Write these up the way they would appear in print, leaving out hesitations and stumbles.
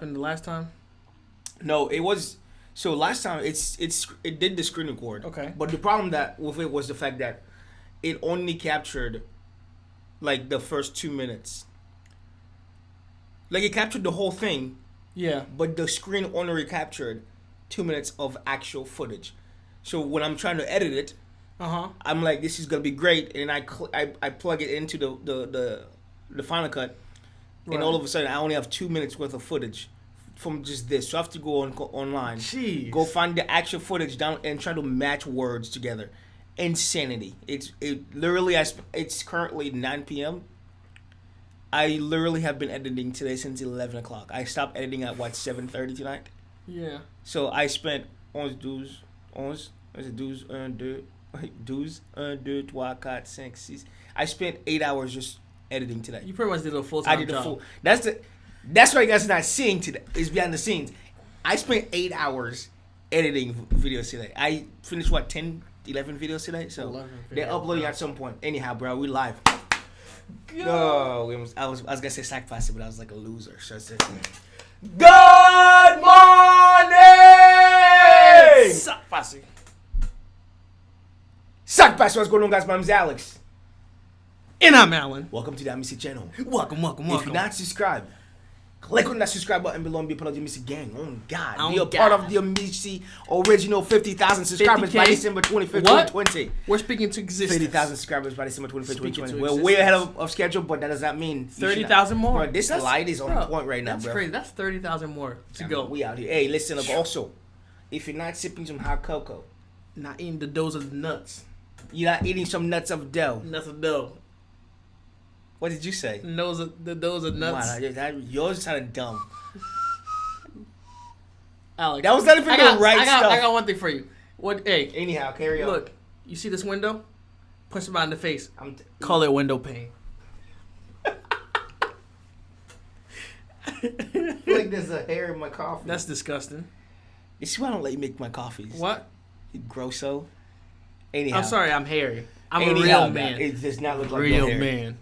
happened the last time? No, it was. So last time it did the screen record. Okay. But the problem that with it was the fact that it only captured like the first 2 minutes. Like it captured the whole thing. Yeah. But the screen only captured 2 minutes of actual footage. So when I'm trying to edit it, I'm like, this is gonna be great, and I plug it into the Final Cut, and all of a sudden I only have 2 minutes worth of footage from just this. So I have to go online, Jeez. Go find the actual footage down and try to match words together. Insanity. It's currently 9 p.m. I literally have been editing today since 11 o'clock. I stopped editing at 7:30 tonight. Yeah. So I spent 12, 3, 4, 5, 6, 6. I spent 8 hours just editing today. You pretty much did a full-time job. That's what you guys are not seeing today. It's behind the scenes. I spent 8 hours editing videos today. I finished 10, 11 videos today. So they're uploading at some point. Anyhow, bro, we live. No, I was gonna say sack passy, but I was like a loser. So it's good morning. Sack passy. Sack passy. What's going on, guys? My name's Alex. And I'm Alan. Welcome to the Amicy channel. Welcome. If you're not subscribed, click on that subscribe button below and be part of the Amicy gang. Oh God, be a part of the Amicy original 50,000 subscribers 50K? by December 25th, What? 2020. We're speaking to existence. 50,000 subscribers by December 25th, Speaking 2020. to We're way ahead of schedule, but that does not mean 30,000 more. Bro, this light is on point right now, that's bro. crazy. That's 30,000 more to go. We out here. Hey, listen up. Also, if you're not sipping some hot cocoa, Not eating the doughs of nuts. you're not eating some nuts of dough. Nuts of dough. What did you say? The doughs of nuts. Wow, yours sounded dumb. Alex, That was not even the right stuff. I got one thing for you. Hey, Anyhow, carry on. look. You see this window? Punch somebody in the face. Call it window pane. like there's a hair in my coffee. That's disgusting. You see why I don't let you make my coffees? What? You grosso. Anyhow. I'm sorry, I'm hairy. I'm a Anyhow, real man. It does not look like Real your hair. man.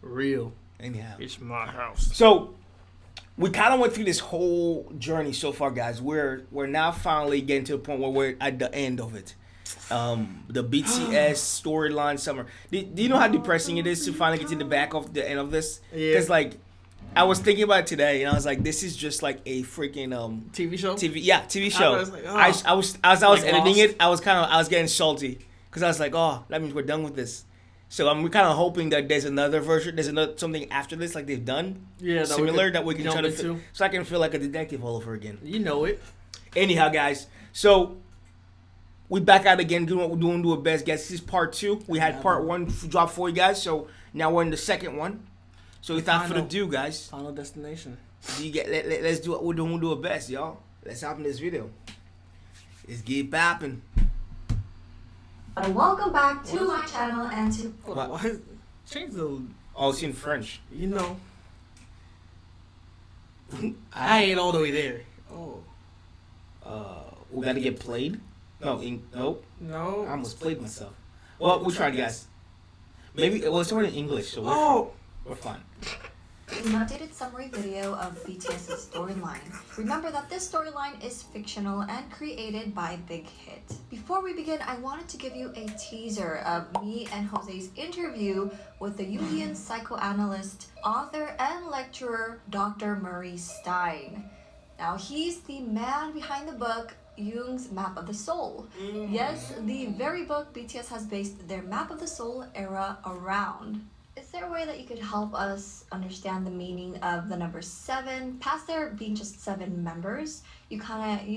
Real. Anyhow. It's my house. So, we kind of went through this whole journey so far, guys. We're now finally getting to the point where we're at the end of it. The BTS storyline summer. Do you know how depressing it is to finally get to the back of the end of this? Yeah. Because, like, I was thinking about it today, and I was like, "This is just like a freaking TV show." TV show. I was like, oh. I was as I was Like editing Lost? it, I was getting salty because I was like, "Oh, that means we're done with this." So I'm kind of hoping that there's another version, something after this, like they've done, Yeah, similar that we can try to, into. so I can feel like a detective all over again. You know it. Anyhow, guys, so we back out again, doing what we're doing, do our best, guys. This is part 2. We had part 1 drop for you guys, so now we're in the second one. So without further ado, guys, Final destination. let's do what we're doing, we'll do our best, y'all. Let's hop in this video. Let's get popping. Welcome back to my channel and to Hold on, why is- change the. Oh, it's in French. You know. I ain't all the way there. Oh. We gotta get played. No, nope. No. I almost played myself. Well, we'll try, guys. Maybe it's already in English, so we're fine. an updated summary video of BTS's storyline. Remember that this storyline is fictional and created by Big Hit. Before we begin, I wanted to give you a teaser of me and Jose's interview with the Jungian psychoanalyst, author, and lecturer Dr. Murray Stein. Now, he's the man behind the book Jung's Map of the Soul. Yes, the very book BTS has based their Map of the Soul era around. Is there a way that you could help us understand the meaning of the number 7? Past there being just 7 members, you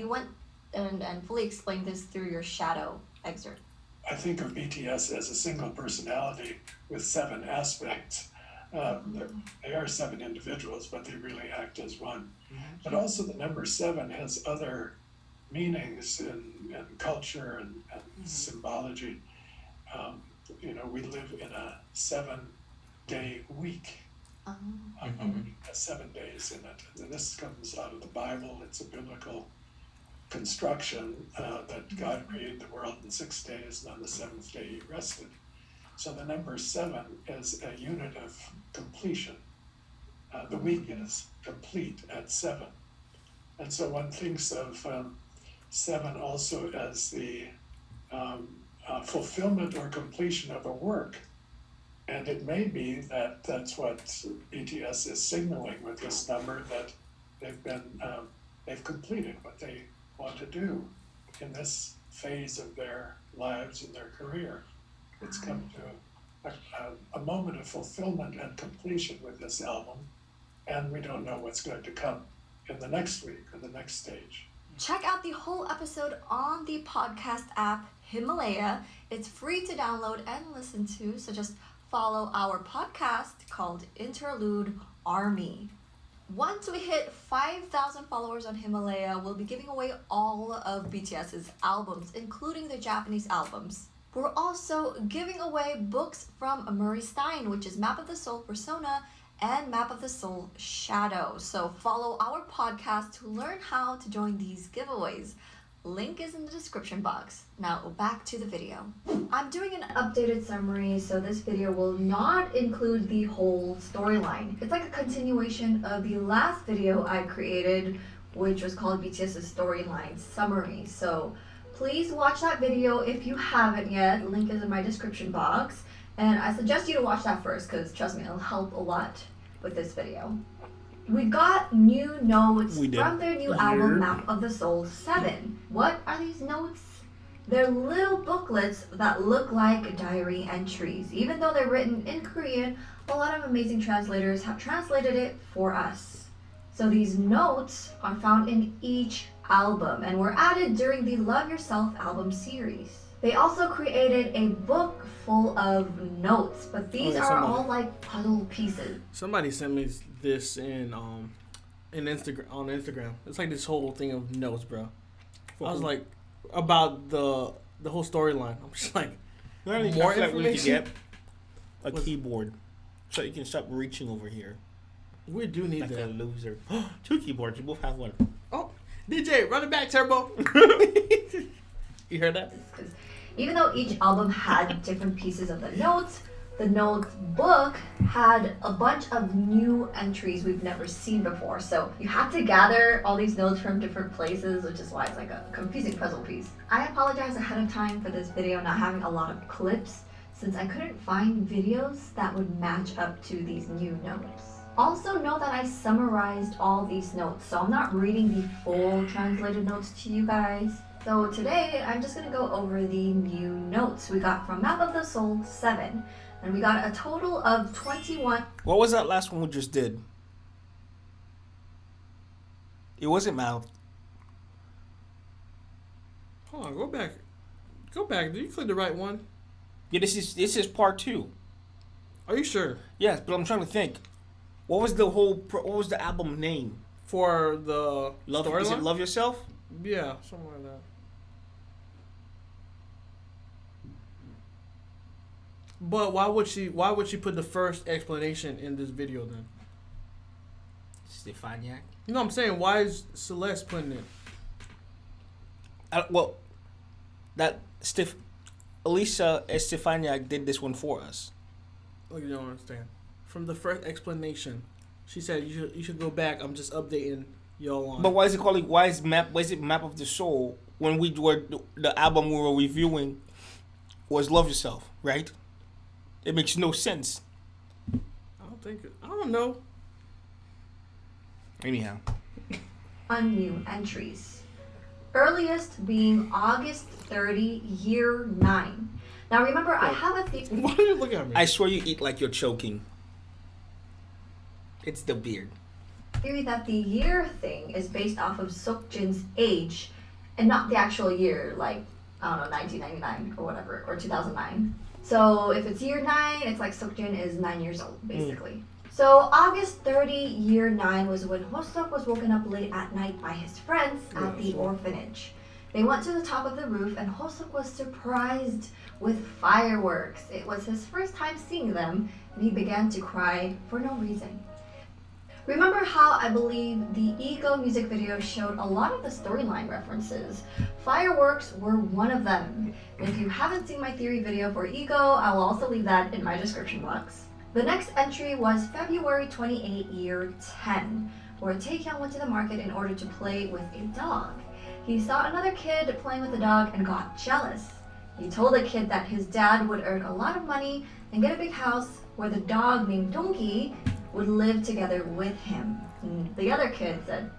went and fully explained this through your shadow excerpt. I think of BTS as a single personality with 7 aspects. They are 7 individuals, but they really act as one. But also the number 7 has other meanings in culture and symbology. We live in a 7-day week. 7 days in it. And this comes out of the Bible. It's a biblical construction that God created the world in 6 days, and on the 7th day he rested. So the number 7 is a unit of completion. the week is complete at 7. And so one thinks of 7 also as the fulfillment or completion of a work. And it may be that that's what BTS is signaling with this number, that they've completed what they want to do in this phase of their lives and their career. It's come to a moment of fulfillment and completion with this album, and we don't know what's going to come in the next week or the next stage. Check out the whole episode on the podcast app Himalaya. It's free to download and listen to, so just follow our podcast called Interlude Army. Once we hit 5,000 followers on Himalaya, we'll be giving away all of BTS's albums, including the Japanese albums. We're also giving away books from Murray Stein, which is Map of the Soul Persona and Map of the Soul Shadow. So follow our podcast to learn how to join these giveaways. Link is in the description box. Now back to the video. I'm doing an updated summary, so this video will not include the whole storyline. It's like a continuation of the last video I created, which was called BTS's Storyline Summary. So please watch that video if you haven't yet. Link is in my description box. And I suggest you to watch that first, because trust me, it'll help a lot with this video. We got new notes from their new album, Map of the Soul 7. What are these notes? They're little booklets that look like diary entries. Even though they're written in Korean, a lot of amazing translators have translated it for us. So these notes are found in each album and were added during the Love Yourself album series. They also created a book full of notes, but these are all like puzzle pieces. Somebody sent me this in Instagram, on Instagram. It's like this whole thing of notes, bro. I was like, about the whole storyline. I'm just like, more information. We could get a keyboard so you can stop reaching over here. We do need like that. A loser. 2 keyboards. You both have one. Oh, DJ, run it back, Turbo. You heard that? Because even though each album had different pieces of the notes book had a bunch of new entries we've never seen before. So you had to gather all these notes from different places, which is why it's like a confusing puzzle piece. I apologize ahead of time for this video not having a lot of clips, since I couldn't find videos that would match up to these new notes. Also know that I summarized all these notes, so I'm not reading the full translated notes to you guys. So today, I'm just going to go over the new notes we got from Map of the Soul 7. And we got a total of 21. What was that last one we just did? It wasn't Mouth. Hold on, go back. Go back. Did you click the right one? Yeah, this is part 2. Are you sure? Yes, but I'm trying to think. What was the album name? For the Love, is it Love Yourself? Yeah, something like that. But why would she put the first explanation in this video then? Stefaniak? You know what I'm saying? Why is Celeste putting it? Alicia Estefaniak did this one for us. Oh, you don't understand. From the first explanation, she said you should go back. I'm just updating y'all on. But why is it Map of the Soul when the album we were reviewing was Love Yourself, right? It makes no sense. I don't know. Anyhow. On new entries. Earliest being August 30, year 9. Now remember, I have a Why are you looking at me? I swear you eat like you're choking. It's the beard. Theory that the year thing is based off of Seokjin's age and not the actual year, like, I don't know, 1999 or whatever, or 2009. So if it's year 9, it's like Seokjin is 9 years old, basically. So August 30, year 9 was when Hoseok was woken up late at night by his friends at the orphanage. They went to the top of the roof and Hoseok was surprised with fireworks. It was his first time seeing them and he began to cry for no reason. Remember how I believe the Ego music video showed a lot of the storyline references? Fireworks were one of them. And if you haven't seen my theory video for Ego, I will also leave that in my description box. The next entry was February 28, year 10, where Taehyung went to the market in order to play with a dog. He saw another kid playing with the dog and got jealous. He told the kid that his dad would earn a lot of money and get a big house where the dog named Yoongi would live together with him. And the other kid said,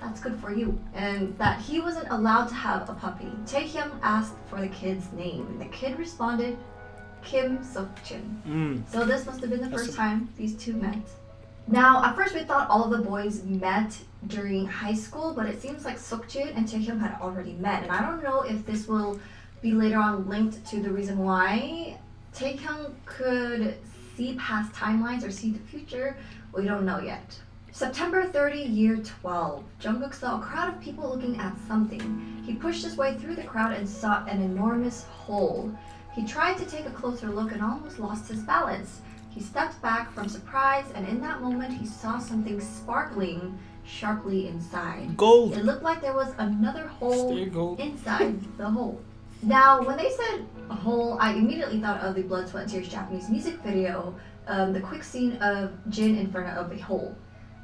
"That's good for you," and that he wasn't allowed to have a puppy. Taehyung asked for the kid's name, and the kid responded, Kim Seokjin. So this must have been the first time these two met. Now, at first we thought all of the boys met during high school, but it seems like Seokjin and Taehyung had already met, and I don't know if this will be later on linked to the reason why Taehyung could see past timelines or see the future. We don't know yet. September 30, year 12. Jungkook saw a crowd of people looking at something. He pushed his way through the crowd and saw an enormous hole. He tried to take a closer look and almost lost his balance. He stepped back from surprise, and in that moment he saw something sparkling sharply inside. Gold. It looked like there was another hole inside the hole. Now, when they said a hole, I immediately thought of the Blood, Sweat, and Tears Japanese music video, the quick scene of Jin in front of a hole.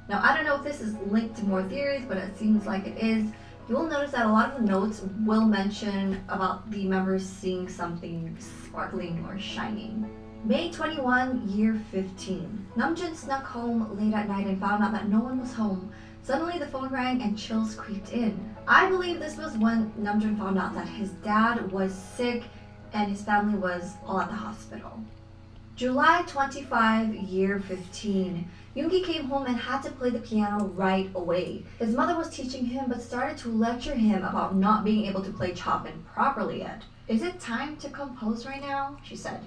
Now, I don't know if this is linked to more theories, but it seems like it is. You'll notice that a lot of the notes will mention about the members seeing something sparkling or shining. May 21, year 15. Namjoon snuck home late at night and found out that no one was home. Suddenly the phone rang and chills creeped in. I believe this was when Namjoon found out that his dad was sick and his family was all at the hospital. July 25, year 15. Yoongi came home and had to play the piano right away. His mother was teaching him but started to lecture him about not being able to play Chopin properly yet. "Is it time to compose right now?" she said.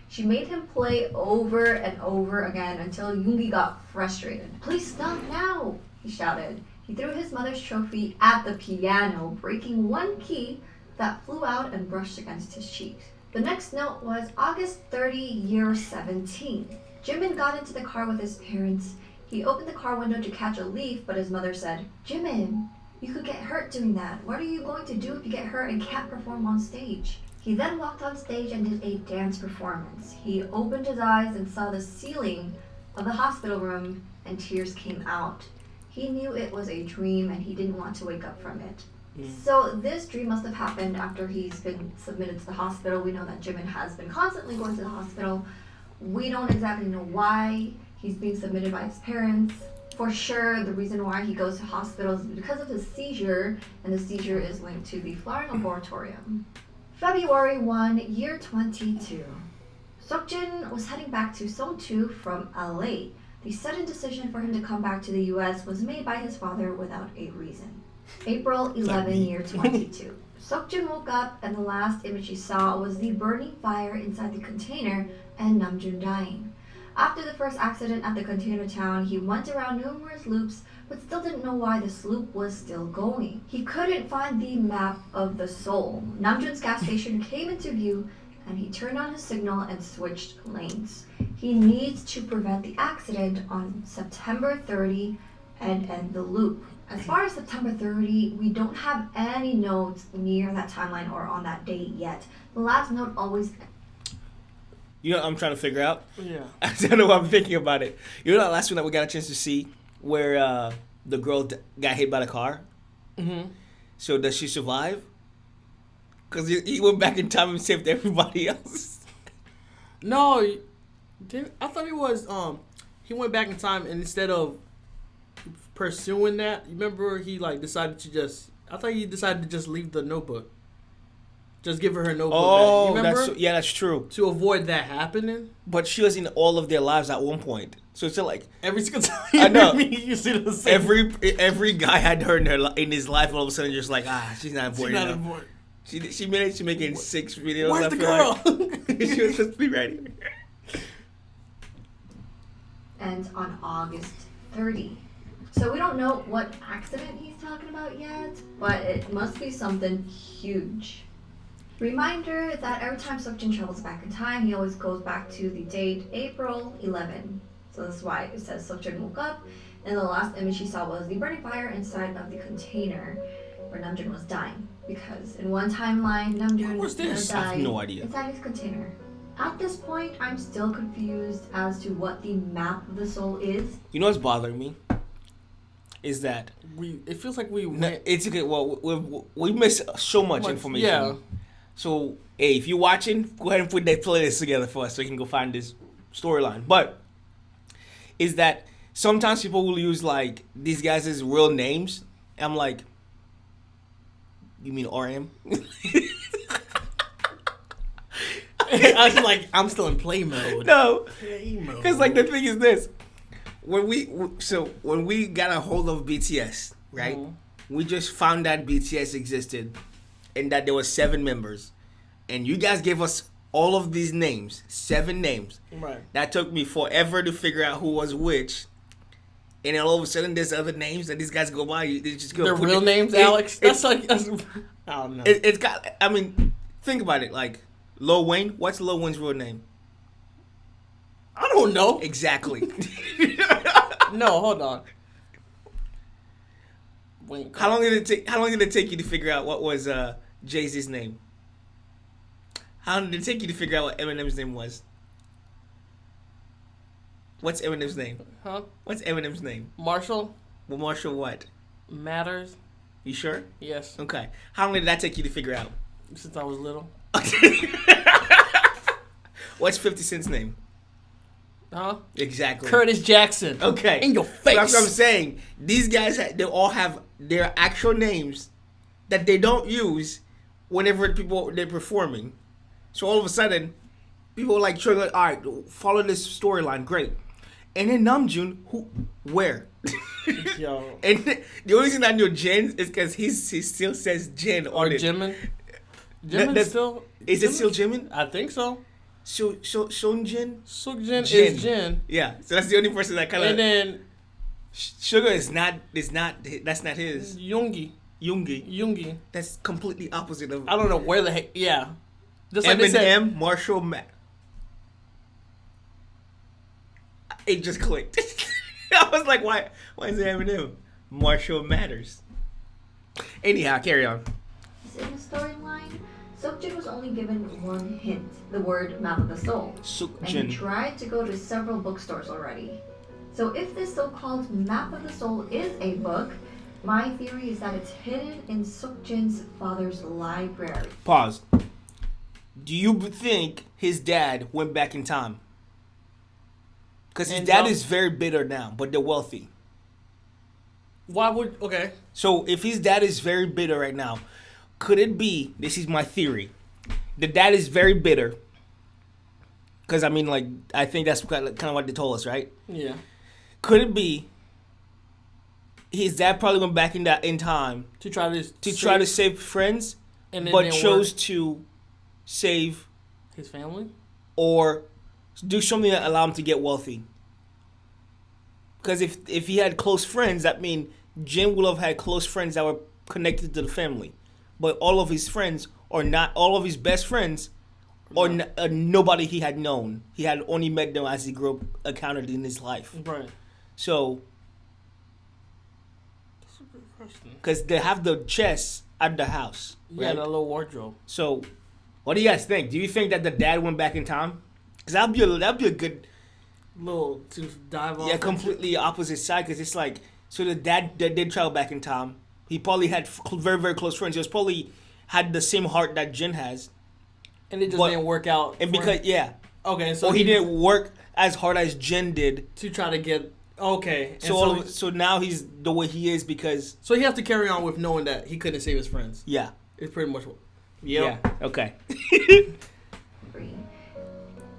She made him play over and over again until Yoongi got frustrated. "Please stop now," he shouted. He threw his mother's trophy at the piano, breaking one key that flew out and brushed against his cheek. The next note was August 30, year 17. Jimin got into the car with his parents. He opened the car window to catch a leaf, but his mother said, "Jimin, you could get hurt doing that. What are you going to do if you get hurt and can't perform on stage?" He then walked on stage and did a dance performance. He opened his eyes and saw the ceiling of the hospital room, and tears came out. He knew it was a dream and he didn't want to wake up from it. So this dream must have happened after he's been submitted to the hospital. We know that Jimin has been constantly going to the hospital. We don't exactly know why he's being submitted by his parents. For sure, the reason why he goes to hospitals is because of his seizure, and the seizure is linked to the Florida Laboratorium. February 1, year 22. Seokjin was heading back to Seongju from LA. The sudden decision for him to come back to the US was made by his father without a reason. April 11, year 22. Seokjin woke up and the last image he saw was the burning fire inside the container and Namjoon dying. After the first accident at the container town, he went around numerous loops but still didn't know why this loop was still going. He couldn't find the map of the soul. Namjoon's gas station came into view and he turned on his signal and switched lanes. He needs to prevent the accident on September 30 and end the loop. As far as September 30, we don't have any notes near that timeline or on that date yet. The last note always... You know what I'm trying to figure out? Yeah. I don't know why I'm thinking about it. You know that last one that we got a chance to see where the girl got hit by the car? Mm-hmm. So does she survive? Because he went back in time and saved everybody else. No, I thought he went back in time and instead of pursuing that, you remember he decided to just leave the notebook. Just give her notebook back. You remember? That's true. To avoid that happening. But she was in all of their lives at one point. So it's like every single time I know. you see the same. Every guy had her in his life, and all of a sudden you're just like, she's not important. She managed to make it in 6 videos. Where's the girl? She was supposed to be ready. And on August 30. So we don't know what accident he's talking about yet, but it must be something huge. Reminder that every time Seokjin travels back in time, he always goes back to the date April 11. So that's why it says Seokjin woke up, and the last image he saw was the burning fire inside of the container where Namjoon was dying. Because in one timeline, Namjoon I have no idea. inside his container. At this point, I'm still confused as to what the map of the soul is. You know what's bothering me? Is that it feels like we it's okay. Well, we miss so much information. Yeah. So, hey, if you're watching, go ahead and put that playlist together for us so you can go find this storyline. But is that sometimes people will use like these guys' real names. I'm like, you mean RM? I was like, I'm still in play mode. No, because like the thing is this: when we got a hold of BTS, right? Mm-hmm. We just found that BTS existed, and that there were 7 members, and you guys gave us all of these names, 7 names. Right. That took me forever to figure out who was which. And then all of a sudden, there's other names that these guys go by. They just go. Their real names, Alex. That's I don't know. It's got. I mean, think about it. Like Lil Wayne. What's Lil Wayne's real name? I don't know. Exactly. No, hold on. Wait. How long did it take? How long did it take you to figure out what was Jay-Z's name? How long did it take you to figure out what Eminem's name was? What's Eminem's name? Huh? What's Eminem's name? Marshall. Well, Marshall what? Matters. You sure? Yes. Okay. How long did that take you to figure out? Since I was little. What's 50 Cent's name? Huh? Exactly. Curtis Jackson. Okay. In your face. So that's what I'm saying. These guys, they all have their actual names that they don't use whenever they're performing. So all of a sudden, people are like, all right, follow this storyline. Great. And then Namjoon, where? Yo. And the only reason I know Jin is because he still says Jin on it. Jimin. Jimin still. Is it still Jimin? I think so. Seonjin? Seokjin is Jin. Yeah, so that's the only person that kind of. And then Suga is not. That's not his. Yoongi. That's completely opposite of. I don't know where the heck. Yeah. Just like Eminem, Marshall, Matt. It just clicked. I was like, why is it Eminem? Marshall Matters. Anyhow, carry on. In the storyline, Seokjin was only given one hint, the word Map of the Soul. And he tried to go to several bookstores already. So if this so-called Map of the Soul is a book, my theory is that it's hidden in Seokjin's father's library. Pause. Do you think his dad went back in time? Because his dad is very bitter now, but they're wealthy. Why would... Okay. So if his dad is very bitter right now, could it be... This is my theory. The dad is very bitter. Because, I mean, like, I think that's kind of what they told us, right? Yeah. Could it be his dad probably went back in time to try to save friends, and but chose to save his family? Or do something that allowed him to get wealthy? Because if he had close friends, that means Jin would have had close friends that were connected to the family. But all of his friends, or not all of his best friends, or nobody he had known. He had only met them as he grew up, encountered in his life. Right. So, that's a good question. Because they have the chest at the house. Yeah, right? The little wardrobe. So, what do you guys think? Do you think that the dad went back in time? Because that'd be a good little to dive off. Yeah, completely opposite side. Because it's like, so the dad did travel back in time. He probably had very, very close friends. He was probably had the same heart that Jin has. And it just didn't work out. And because, yeah. Okay, so he didn't work as hard as Jin did. To try to get, okay. So now he's the way he is because... So he has to carry on with knowing that he couldn't save his friends. Yeah. It's pretty much... Yeah. Okay.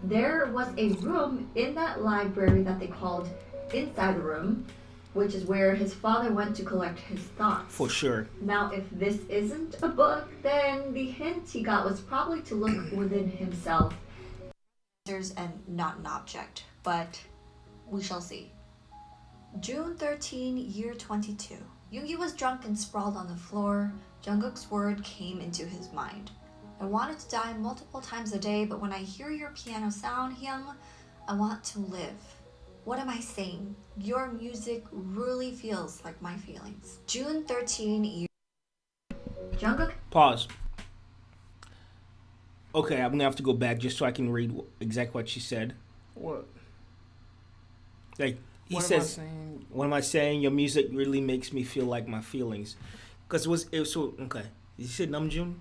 There was a room in that library that they called Inside Room, which is where his father went to collect his thoughts. For sure. Now, if this isn't a book, then the hint he got was probably to look within himself. And not an object, but we shall see. June 13, year 22. Yoongi was drunk and sprawled on the floor. Jungkook's word came into his mind. I wanted to die multiple times a day, but when I hear your piano sound, Hyung, I want to live. What am I saying? Your music really feels like my feelings. June 13, Jungkook. Pause. Okay, I'm gonna have to go back just so I can read exactly what she said. What? Like he What says, "What am I saying? Your music really makes me feel like my feelings." Because it was so okay. You said Namjoon,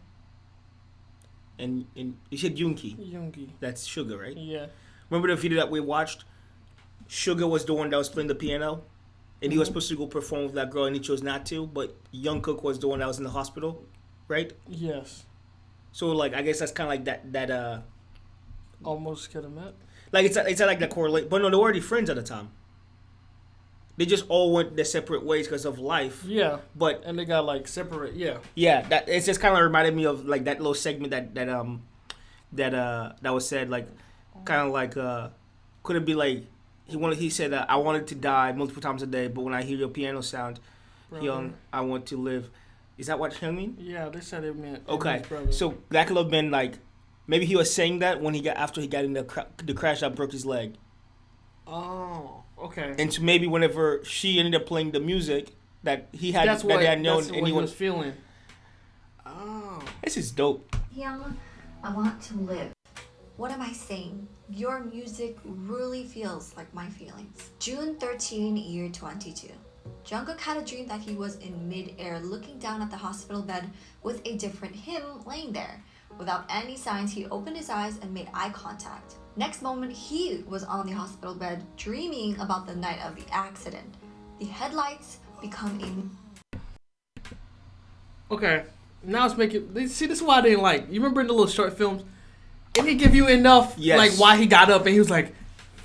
and you said Yoongi. Yoongi. That's Suga, right? Yeah. Remember the video that we watched? Suga was the one that was playing the piano, and he was supposed to go perform with that girl, and he chose not to. But Jungkook was the one that was in the hospital, right? Yes. So like, I guess that's kind of like that. Almost could have met. Like it's like the correlate, but no, they were already friends at the time. They just all went their separate ways because of life. Yeah. But and they got like separate. Yeah. Yeah, that it's just kind of reminded me of like that little segment that was said like, kind of like could it be like he said I wanted to die multiple times a day, but when I hear your piano sound, I want to live. Is that what he mean? Yeah, they said it meant. Okay, so that could have been like, maybe he was saying that when he got in the crash that broke his leg. Oh, okay. And so maybe whenever she ended up playing the music that he had, that's what he was feeling. Oh, this is dope. Young, I want to live. What am I saying? Your music really feels like my feelings. June 13, year 22. Jungkook had a dream that he was in mid-air looking down at the hospital bed with a different him laying there. Without any signs, he opened his eyes and made eye contact. Next moment, he was on the hospital bed dreaming about the night of the accident. The headlights become a... Okay, now it's making... See, this is why I didn't like... You remember in the little short films? It didn't give you enough, like, why he got up and he was, like,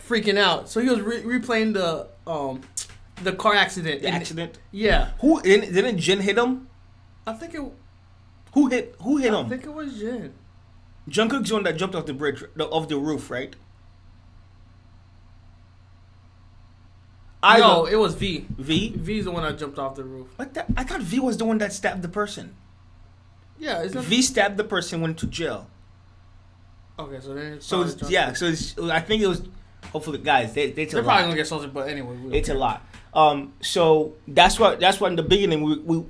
freaking out. So he was replaying the car accident. The accident? Yeah. Didn't Jin hit him? I think it... Who hit him? I think it was Jin. Jungkook's the one that jumped off the bridge, off the roof, right? No, it was V. V? V's the one that jumped off the roof. I thought V was the one that stabbed the person. Yeah, V stabbed the person, went to jail. Okay, so then... I think it was... Hopefully, guys, they're probably gonna get something, but anyway... It's a lot. So that's what in the beginning, we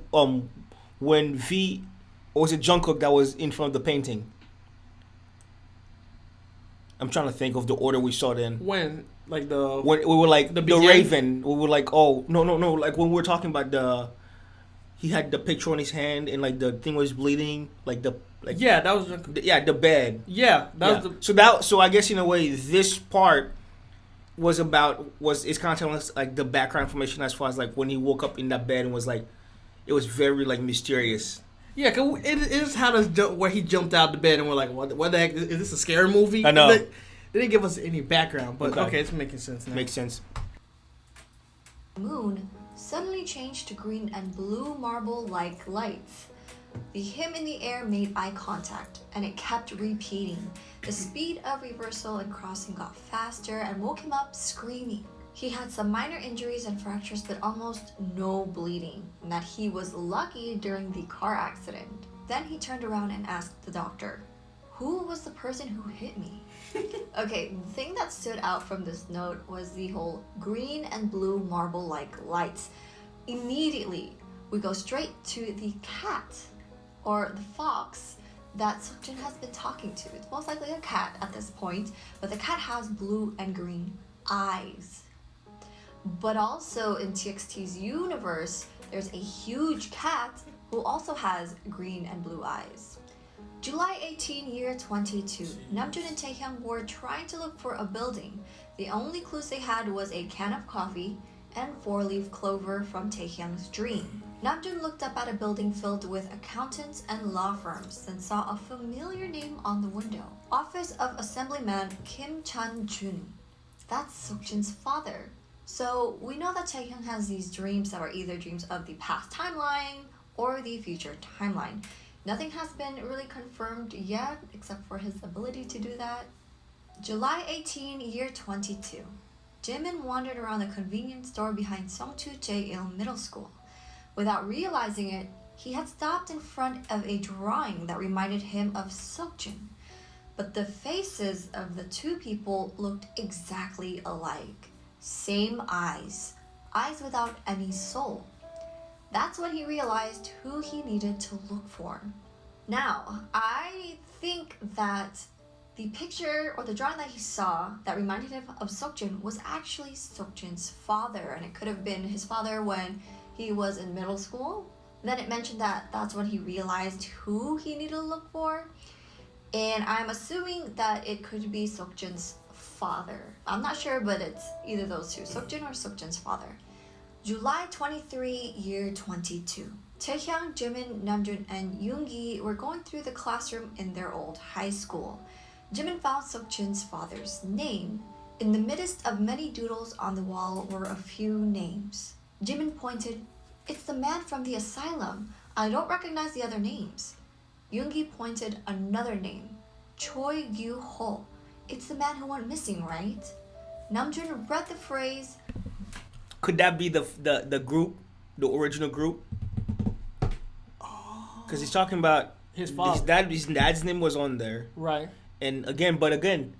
when V... Or was it Jungkook that was in front of the painting? I'm trying to think of the order we saw it in. When we were like the Raven, we were like, oh no, like when we were talking about he had the picture on his hand and like the thing was bleeding, that was the bed. Yeah, that was so I guess in a way this part it's kind of telling us like the background information as far as like when he woke up in that bed and was like, it was very like mysterious. Yeah, cause it just had us where he jumped out the bed and we're like, what the heck? Is this a scary movie? I know. They didn't give us any background, but okay, it's making sense now. Makes sense. Moon suddenly changed to green and blue marble-like lights. The him in the air made eye contact, and it kept repeating. The speed of reversal and crossing got faster and woke him up screaming. He had some minor injuries and fractures, but almost no bleeding, and that he was lucky during the car accident. Then he turned around and asked the doctor, "Who was the person who hit me?" Okay, the thing that stood out from this note was the whole green and blue marble-like lights. Immediately, we go straight to the cat, or the fox, that Seokjin has been talking to. It's most likely a cat at this point, but the cat has blue and green eyes. But also in TXT's universe, there's a huge cat who also has green and blue eyes. July 18, year 22. Namjoon and Taehyung were trying to look for a building. The only clues they had was a can of coffee and 4-leaf clover from Taehyung's dream. Namjoon looked up at a building filled with accountants and law firms, then saw a familiar name on the window. Office of Assemblyman Kim Chan-jun. That's Seokjin's father. So we know that Taehyung has these dreams that are either dreams of the past timeline or the future timeline. Nothing has been really confirmed yet, except for his ability to do that. July 18, year 22. Jimin wandered around the convenience store behind Songchu J-Il Middle School. Without realizing it, he had stopped in front of a drawing that reminded him of Seokjin. But the faces of the two people looked exactly alike. Same eyes without any soul. That's when he realized who he needed to look for. Now, I think that the picture or the drawing that he saw that reminded him of Seokjin was actually Seokjin's father, and it could have been his father when he was in middle school. Then it mentioned that that's when he realized who he needed to look for, and I'm assuming that it could be Seokjin's father. I'm not sure, but it's either those two, Seokjin or Seokjin's father. July 23, year 22. Taehyung, Jimin, Namjoon, and Yoongi were going through the classroom in their old high school. Jimin found Seokjin's father's name. In the midst of many doodles on the wall were a few names. Jimin pointed, "It's the man from the asylum. I don't recognize the other names." Yoongi pointed another name, Choi Gyu-ho. "It's the man who went missing, right?" Namjoon read the phrase. Could that be the group, the original group? Because he's talking about his father. His dad's name was on there. Right. And again,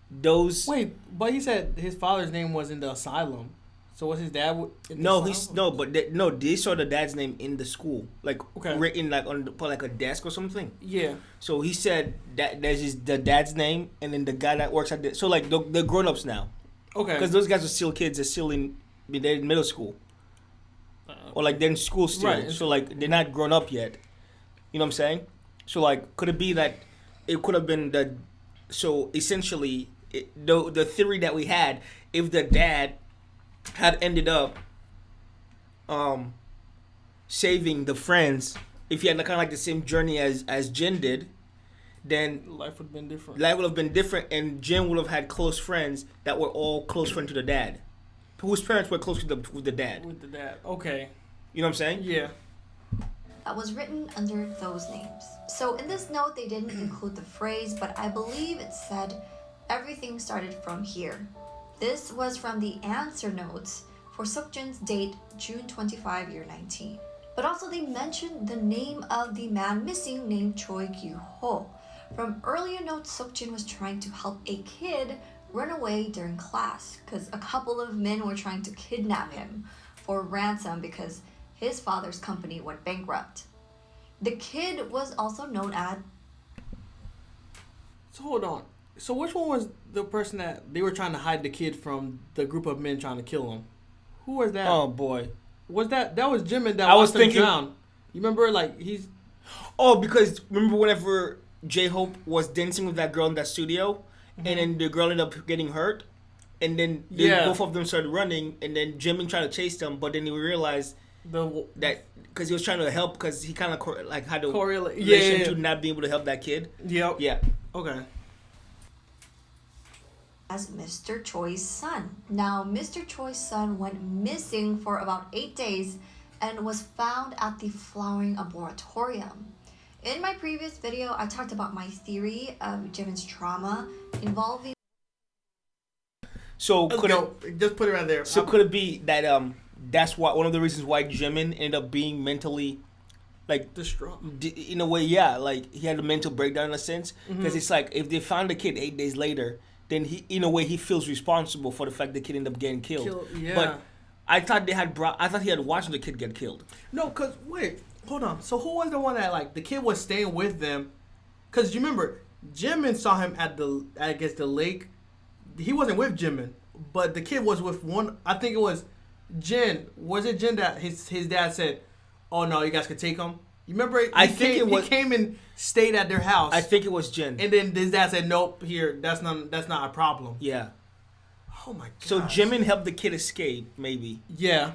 those. Wait, but he said his father's name was in the asylum. So was his dad? They saw the dad's name in the school, like written like on like a desk or something. Yeah. So he said that there's the dad's name, and then the guy that works at so like they're grown ups now. Okay. Because those guys are still kids. They're still they're in middle school, or like they're in school still. Right. So like they're not grown up yet. You know what I'm saying? So like, could it be that it could have been the? So essentially, the theory that we had, if the dad had ended up saving the friends, if he had kind of like the same journey as Jin did, then life would have been different. Life would have been different, and Jin would have had close friends that were all close friends to the dad, whose parents were close with the dad. With the dad, okay. You know what I'm saying? Yeah. That was written under those names. So in this note, they didn't include the phrase, but I believe it said, "Everything started from here." This was from the answer notes for Seokjin's date, June 25, year 19. But also they mentioned the name of the man missing named Choi Gyu-ho. From earlier notes, Seokjin was trying to help a kid run away during class because a couple of men were trying to kidnap him for ransom because his father's company went bankrupt. The kid was also known as... So hold on. So which one was the person that they were trying to hide the kid from the group of men trying to kill him? Who was that? Oh boy. Was that was Jimin that watched him drown? You remember he's... Oh, because remember whenever J-Hope was dancing with that girl in that studio, and then the girl ended up getting hurt, and then both of them started running, and then Jimin tried to chase them, but then he realized that because he was trying to help, because he kind of had a relation to not being able to help that kid. Yep. Yeah. Okay. As Mr. Choi's son. Now, Mr. Choi's son went missing for about 8 days and was found at the Flowering Arboretum. In my previous video, I talked about my theory of Jimin's trauma involving... So just put it right there. So could it be that that's why one of the reasons why Jimin ended up being mentally distraught in a way? Yeah, like he had a mental breakdown in a sense, because it's like if they found the kid 8 days later, then he in a way he feels responsible for the fact the kid ended up getting killed. Yeah. But I thought he had watched the kid get killed. No, cause wait, hold on. So who was the one that the kid was staying with them? Cause you remember Jimin saw him at the lake. He wasn't with Jimin, but the kid was with one. I think it was Jin. Was it Jin that his dad said, "Oh no, you guys could take him"? You remember? He came and stayed at their house. I think it was Jin. And then his dad said, "Nope, here, that's not a problem." Yeah. Oh my god. So Jimin helped the kid escape, maybe. Yeah.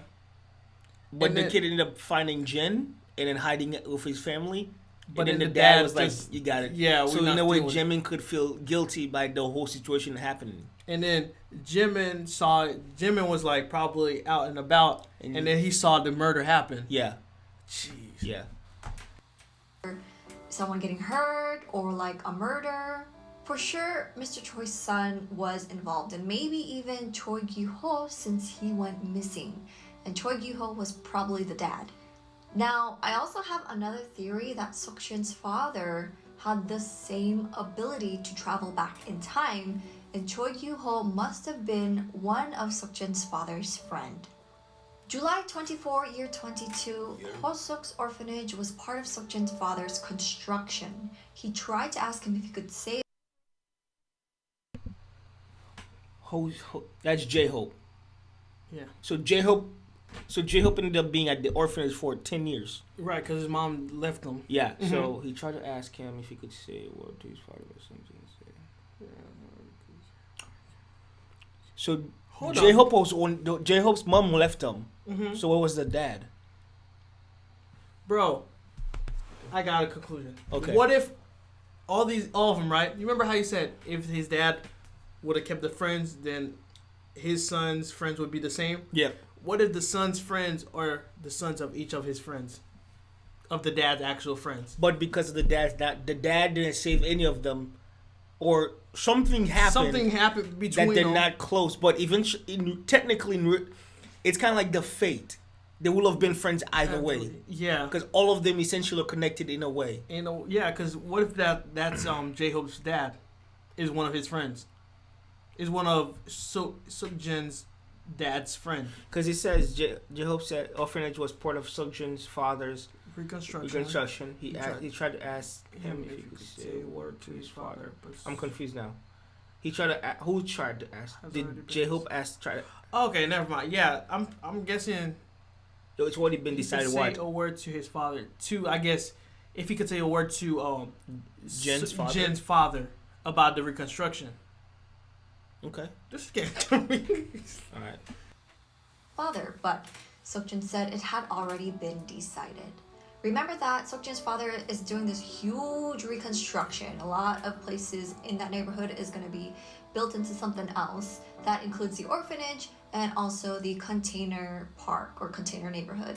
But the kid ended up finding Jin and then hiding it with his family. But then the dad was like, "You got it." Yeah. So in a way, Jimin could feel guilty by the whole situation happening. And then Jimin was probably out and about, and then he saw the murder happen. Yeah. Jeez. Yeah. Someone getting hurt or a murder. For sure, Mr. Choi's son was involved, and maybe even Choi Gyu-ho since he went missing. And Choi Gyu-ho was probably the dad. Now, I also have another theory that Seokjin's father had the same ability to travel back in time, and Choi Gyu-ho must have been one of Seokjin's father's friend. July 24, year 22, Hosuk's orphanage was part of Seokjin's father's construction. He tried to ask him if he could save. That's J-Hope. Yeah. So J-Hope ended up being at the orphanage for 10 years. Right, because his mom left him. Yeah, so he tried to ask him if he could say a word to his father or something. So J-Hope's mom left him. So what was the dad? Bro, I got a conclusion. Okay. What if all of them, right? You remember how you said if his dad would have kept the friends, then his son's friends would be the same? Yeah. What if the son's friends are the sons of each of his friends? Of the dad's actual friends. But because of the dad didn't save any of them, or something happened. Something happened between that they're them. not close. But eventually, technically, it's kind of like the fate. They will have been friends either way. Yeah. Because all of them essentially are connected in a way. Yeah, because what if that's J-Hope's dad is one of his friends? Is one of Seokjin's dad's friend. Because it says J-Hope said orphanage was part of Seokjin's father's reconstruction. He tried to ask him if he could say a word to his father. I'm confused now. He tried to. Who tried to ask? Did J-Hope try to? Okay, never mind. Yeah, I'm guessing. It's already been decided. What? Say a word to his father. I guess, if he could say a word to Jin's father about the reconstruction. Okay. This is getting to me. All right. Father, but Seokjin said it had already been decided. Remember that Seokjin's father is doing this huge reconstruction. A lot of places in that neighborhood is going to be built into something else. That includes the orphanage and also the container park or container neighborhood.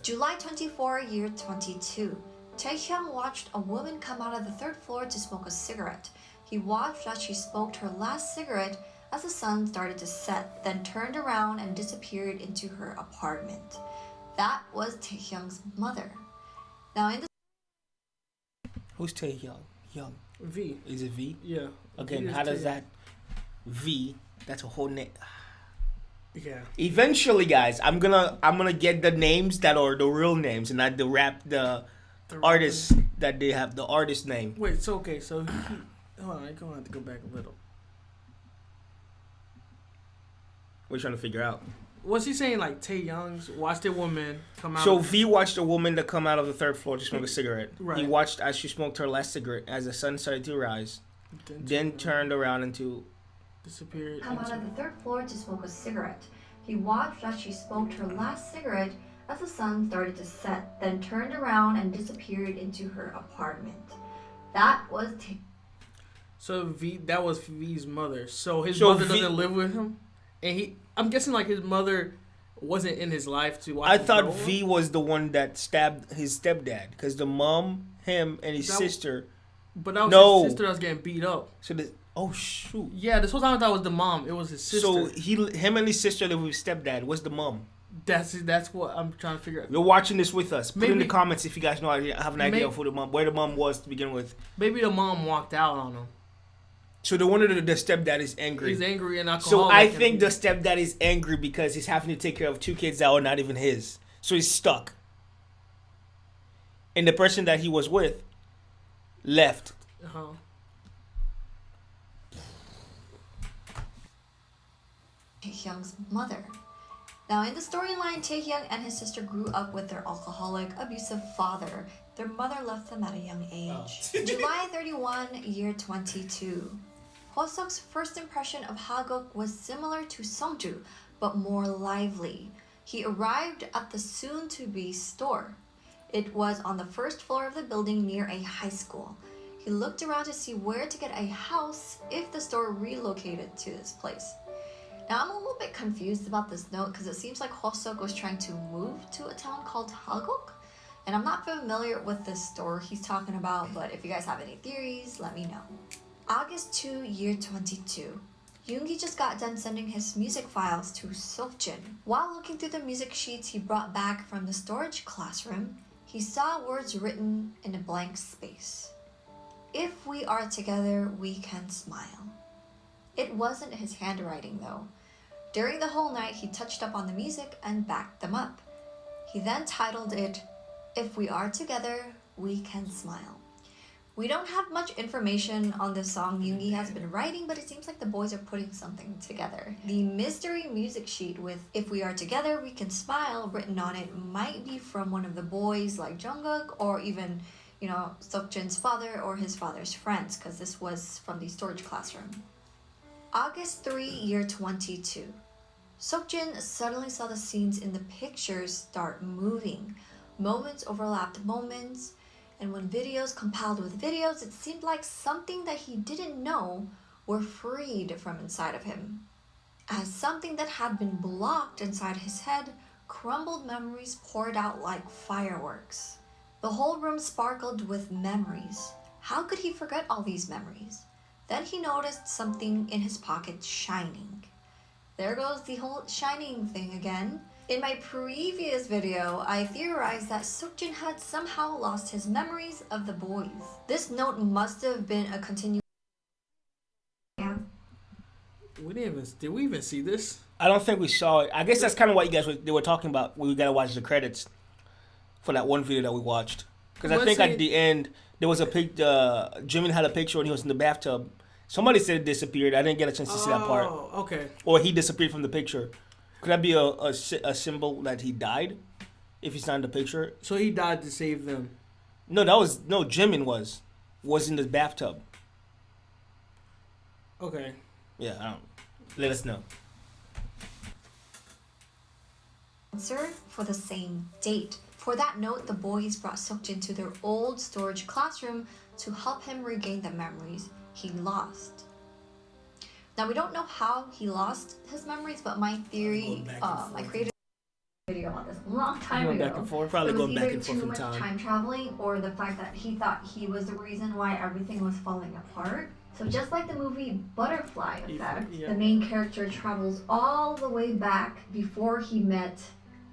July 24, year 22. Taehyung watched a woman come out of the third floor to smoke a cigarette. He watched as she smoked her last cigarette as the sun started to set, then turned around and disappeared into her apartment. That was Taehyung's mother. Now in the Who's Taehyung? Young. V. Is it V? Yeah. Again, how does that V? That's a whole name. Yeah. Eventually, guys, I'm gonna get the names that are the real names and not the artists that they have the artist name. Wait, so okay, so hold on, I'm gonna have to go back a little. We're trying to figure out. Was he saying like Taehyung's watched a woman come out? So V watched a woman to come out of the third floor to smoke a cigarette. Right. He watched as she smoked her last cigarette as the sun started to rise. Then turned around and disappeared. Come out of the third floor to smoke a cigarette. He watched as she smoked her last cigarette as the sun started to set, then turned around and disappeared into her apartment. That was that was V's mother. So his mother doesn't live with him? And I'm guessing like his mother wasn't in his life to watch. I thought V was the one that stabbed his stepdad because the mom, him, and his sister. But that was his sister that was getting beat up. So shoot. Yeah, this whole time I thought it was the mom. It was his sister. So him and his sister live with his stepdad. What's the mom? That's what I'm trying to figure out. You're watching this with us. Put in the comments if you guys know. I have an idea of where the mom was to begin with. Maybe the mom walked out on him. So the one of the stepdad is angry. He's angry and alcoholic. So I think the stepdad is angry because he's having to take care of two kids that are not even his. So he's stuck. And the person that he was with left. Taehyung's mother. Now in the storyline, Taehyung and his sister grew up with their alcoholic, abusive father. Their mother left them at a young age. July 31, year 22. Hosuk's first impression of Haguk was similar to Songju, but more lively. He arrived at the soon-to-be store. It was on the first floor of the building near a high school. He looked around to see where to get a house if the store relocated to this place. Now I'm a little bit confused about this note because it seems like Hosuk was trying to move to a town called Haguk. And I'm not familiar with this store he's talking about, but if you guys have any theories, let me know. August 2, year 22. Yoongi just got done sending his music files to Seokjin. While looking through the music sheets he brought back from the storage classroom, he saw words written in a blank space. If we are together, we can smile. It wasn't his handwriting though. During the whole night, he touched up on the music and backed them up. He then titled it, "If We Are Together, We Can Smile." We don't have much information on the song Yoongi has been writing, but it seems like the boys are putting something together. The mystery music sheet with "If We Are Together, We Can Smile" written on it might be from one of the boys like Jungkook, or even, Seokjin's father or his father's friends, because this was from the storage classroom. August 3, year 22. Seokjin suddenly saw the scenes in the pictures start moving. Moments overlapped moments, and when videos compiled with videos, it seemed like something that he didn't know were freed from inside of him. As something that had been blocked inside his head, crumbled memories poured out like fireworks. The whole room sparkled with memories. How could he forget all these memories? Then he noticed something in his pocket shining. There goes the whole shining thing again. In my previous video, I theorized that Seokjin had somehow lost his memories of the boys. This note must have been a continuation. Did we even see this? I don't think we saw it. I guess that's kind of what you guys they were talking about when we gotta watch the credits for that one video that we watched. Because I think at the end there was a pic. Jimin had a picture when he was in the bathtub. Somebody said it disappeared. I didn't get a chance to see that part. Oh, okay. Or he disappeared from the picture. Could that be a symbol that he died if he's not in the picture? So he died to save them. No, Jimin was in the bathtub. Okay. Yeah, I don't. Let us know. Answer for the same date. For that note, the boys brought Seokjin to their old storage classroom to help him regain the memories he lost. Now, we don't know how he lost his memories, but my theory, I created a video on this a long time ago. Back and forth. Probably going back and It was forth either in too much time. time traveling, or the fact that he thought he was the reason why everything was falling apart. So just like the movie Butterfly Effect, Yeah. the main character travels all the way back before he met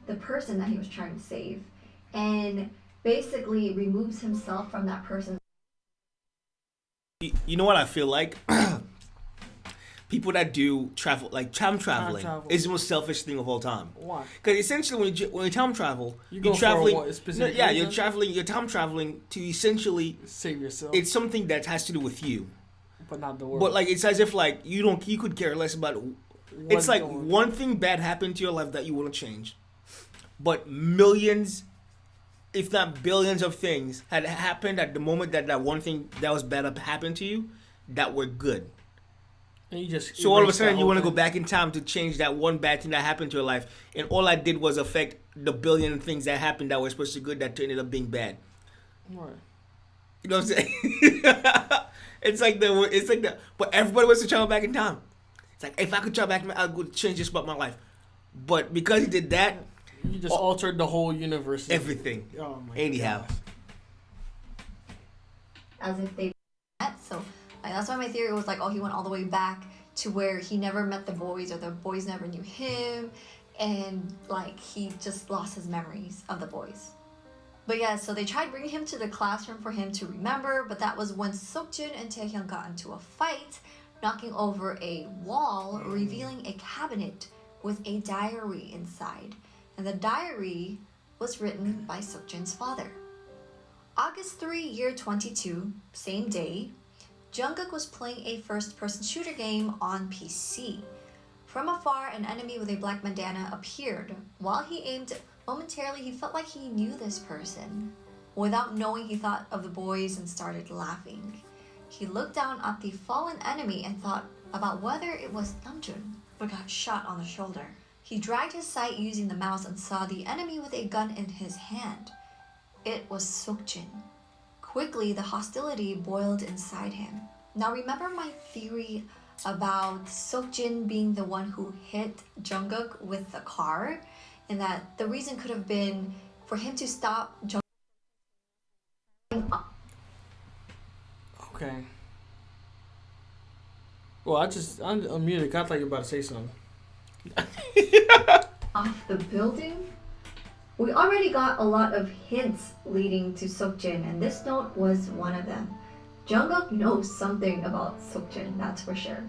the person that he was trying to save, and basically removes himself from that person. You know what I feel like? People that do travel, like time traveling, is the most selfish thing of all time. Why? Because essentially, when you time travel, you're traveling. traveling. You're traveling. You're time traveling to essentially Save yourself. It's something that has to do with you, but not the world. but like it's as if like you could care less about. It's like one thing bad happened to your life that you want to change, but millions, if not billions, of things had happened at the moment that one thing that was bad happened to you, that were good. And you just So all of a sudden you want to go back in time to change that one bad thing that happened to your life, and all I did was affect the billion things that happened that were supposed to be good that ended up being bad. Right. You know what I'm saying? It's like but everybody wants to travel back in time. It's like, if I could travel back, I would change this about my life. But because he did that, you just altered the whole universe. Everything. Oh my Anyhow. gosh. As if they met. So that's why my theory was like, he went all the way back to where he never met the boys, or the boys never knew him, and like he just lost his memories of the boys. But yeah, so they tried bringing him to the classroom for him to remember, but that was when Seokjin and Taehyung got into a fight, knocking over a wall, revealing a cabinet with a diary inside. And the diary was written by Seokjin's father. August 3, year 22, same day, Jungkook was playing a first-person shooter game on PC. From afar, an enemy with a black bandana appeared. While he aimed, momentarily he felt like he knew this person. Without knowing, he thought of the boys and started laughing. He looked down at the fallen enemy and thought about whether it was Namjoon, but got shot on the shoulder. He dragged his sight using the mouse and saw the enemy with a gun in his hand. It was Seokjin. Quickly, the hostility boiled inside him. Now remember my theory about Seokjin being the one who hit Jungkook with the car? And that the reason could have been for him to stop Jungkook. Okay. Well, I'm unmuted. I thought you were about to say something. Off the building? We already got a lot of hints leading to Seokjin, and this note was one of them. Jungkook knows something about Seokjin, that's for sure.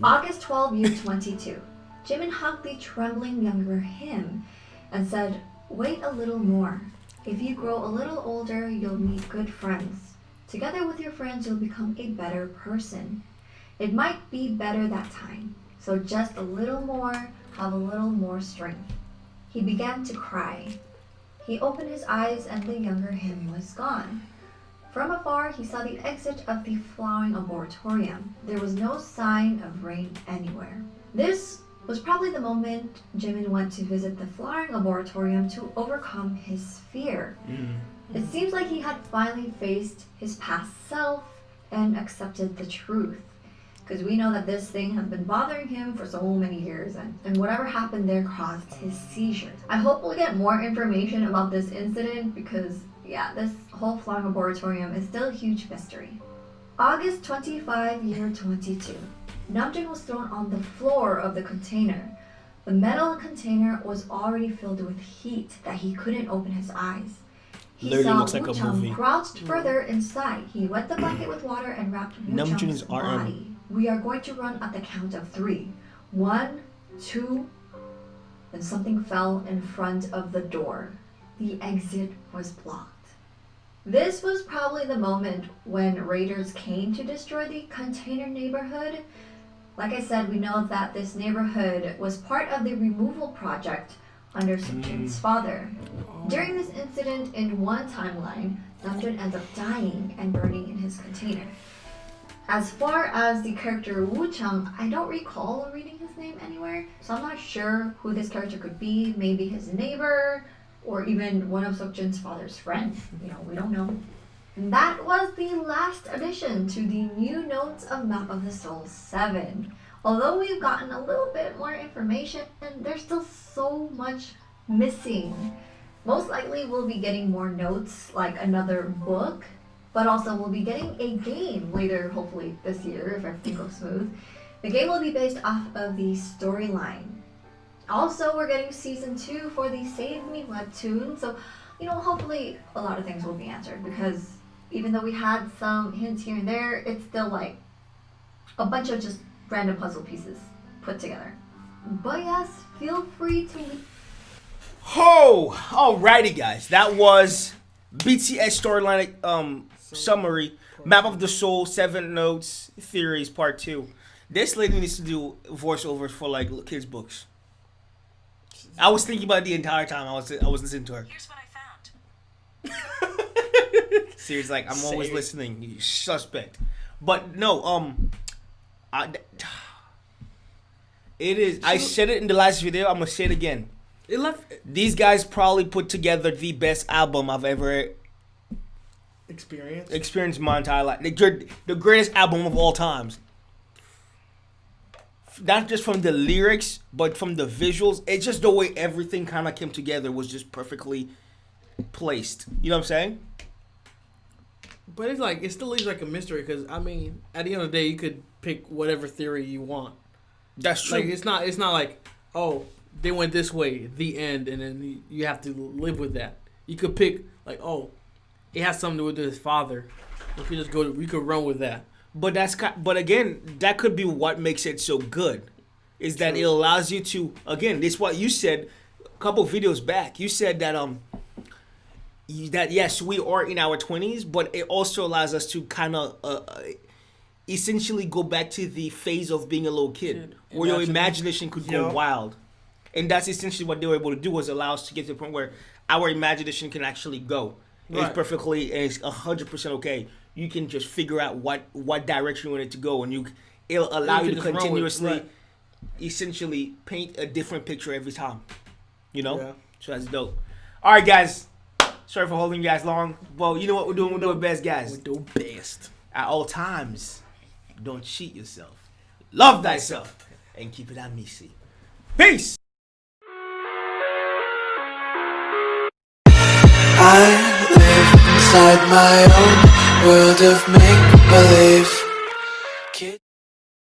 August 12, year 22. Jimin hugged the trembling younger him and said, "Wait a little more. If you grow a little older, you'll meet good friends. Together with your friends, you'll become a better person. It might be better that time. So just a little more, have a little more strength." He began to cry. He opened his eyes and the younger him was gone. From afar, he saw the exit of the flowering arboretum. There was no sign of rain anywhere. This was probably the moment Jimin went to visit the flowering arboretum to overcome his fear. It seems like he had finally faced his past self and accepted the truth. Because we know that this thing has been bothering him for so many years, and whatever happened there caused his seizures. I hope we'll get more information about this incident because, yeah, this whole flowering arboretum is still a huge mystery. August 25, year 22. Namjoon was thrown on the floor of the container. The metal container was already filled with heat that he couldn't open his eyes. He Literally saw looks like a movie. Woo-chang crouched further inside. He wet the blanket with water and wrapped Woo-chang's RM. body. "We are going to run at the count of 3. 1, 2, then something fell in front of the door. The exit was blocked." This was probably the moment when raiders came to destroy the container neighborhood. Like I said, we know that this neighborhood was part of the removal project under Seokjin's father. During this incident in one timeline, Namjoon ends up dying and burning in his container. As far as the character Woo-chang, I don't recall reading his name anywhere, so I'm not sure who this character could be. Maybe his neighbor, or even one of Seokjin's father's friends. We don't know. And that was the last addition to the new notes of Map of the Soul 7. Although we've gotten a little bit more information, there's still so much missing. Most likely we'll be getting more notes, like another book, but also we'll be getting a game later, hopefully this year, if everything goes smooth. The game will be based off of the storyline. Also, we're getting season 2 for the Save Me webtoon, so, hopefully a lot of things will be answered, because even though we had some hints here and there, it's still like a bunch of just random puzzle pieces put together. But yes, feel free to leave. Alrighty guys, that was BTS storyline summary, Map of the Soul, 7 Notes, Theories, Part 2. This lady needs to do voiceovers for like kids' books. I was thinking about it the entire time I was listening to her. Here's what I found. Seriously, like I'm always listening, you suspect. But no, it is. I said it in the last video. I'm gonna say it again. These guys probably put together the best album I've ever experienced in my entire life. The greatest album of all times. Not just from the lyrics, but from the visuals. It's just the way everything kind of came together was just perfectly placed. You know what I'm saying? But it's like, it still leaves like a mystery because, I mean, at the end of the day, you could pick whatever theory you want. That's true. Like, it's not like, oh, they went this way, the end, and then you have to live with that. You could pick, like, oh, it has something to do with his father. We could run with that. But again, that could be what makes it so good, is that it allows you to, again, this is what you said a couple videos back. You said that that yes, we are in our 20s, but it also allows us to kind of essentially go back to the phase of being a little kid, where your imagination could go wild. And that's essentially what they were able to do, was allow us to get to the point where our imagination can actually go. Right. It's perfectly, and it's 100% okay. You can just figure out what direction you want it to go, and it'll allow you to continuously, essentially paint a different picture every time. Yeah. So that's dope. All right, guys. Sorry for holding you guys long. Well, you know what we're doing? We're doing best, guys. We do best at all times. Don't cheat yourself. Love thyself, and keep it Amicy. Peace. I live inside my own world of make-believe.